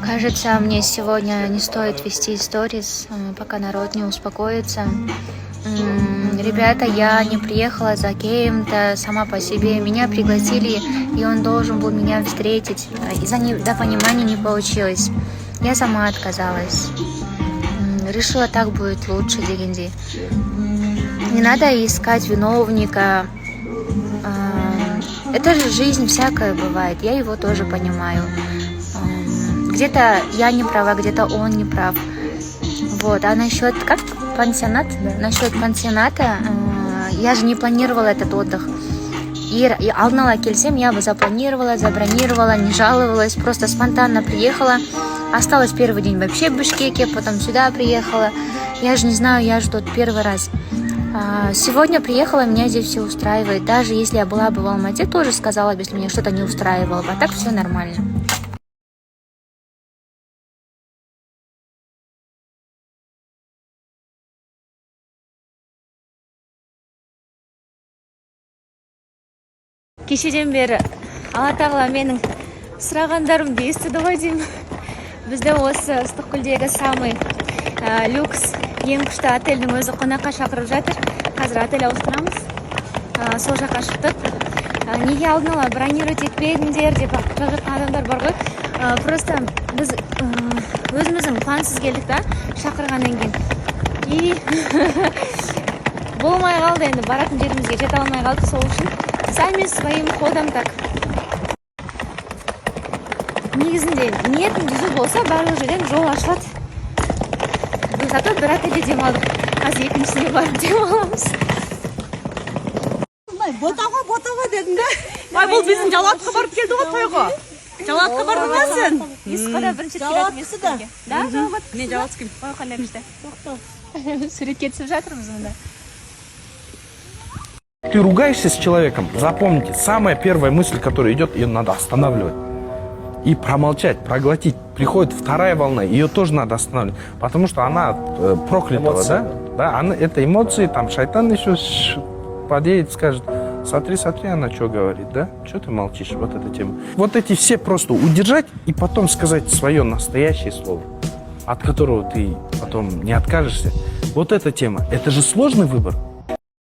Кажется, мне сегодня не стоит вести сторис, пока народ не успокоится. Ребята, я не приехала за кем-то сама по себе. Меня пригласили, и он должен был меня встретить. Из-за недопонимания не получилось. Я сама отказалась. Решила, так будет лучше, дегенди. Не надо искать виновника. Это же жизнь, всякое бывает. Я его тоже понимаю. Где-то я не права, где-то он не прав. Вот. А насчет как пансионат? Насчет пансионата, я же не планировала этот отдых. И алдын ала келсем, я бы запланировала, забронировала, не жаловалась, просто спонтанно приехала. Осталась первый день вообще в Бишкеке, потом сюда приехала. Я же не знаю, я же тут первый раз. Сегодня приехала, меня здесь все устраивает. Даже если я была бы в Алмате, тоже сказала бы, если меня что-то не устраивало. А так все нормально. Кешеден бері Алла тағала менің сұрағандарымды естіді ғой деймін. Бізді осы Ыстықкөлдегі самый люкс ең күшті отельдің өзі қонаққа шақырып жатыр. Қазір отель ауыстырамыз. Сол жаққа шықтық. Неге алдын ала бронировать етпедіңдер деп жатқан адамдар бар ғой. Просто біз өзіміздің плансыз келдік та шақырғаннан кейін. И болмай қалды енді, баратын жерімізге жете алмай қалдық, сол үшін сами своим ходом так. Негізінде ниетің түзу болса, барлық жерден жол ашылады. Зато бір отельде демалдық. Қазір екіншісіне барып демаламыз. Ботаға дедің да. Бұл біздің Жалатқа барып келді ғой тойға. Жалатқа барып білмесін. Исқада бірінші келетін да. Да, Жалат. Не Жалатскім? Ой, қандай күшті. Суретке түсіп жатырмыз мұнда. Ты ругаешься с человеком, запомните, самая первая мысль, которая идет, ее надо останавливать. И промолчать, проглотить. Приходит вторая волна, ее тоже надо останавливать. Потому что она проклятого, да? Это эмоции, там шайтан еще подъедет, скажет, смотри, она что говорит, да? Что ты молчишь, вот эта тема. Вот эти все просто удержать и потом сказать свое настоящее слово, от которого ты потом не откажешься. Вот эта тема, это же сложный выбор.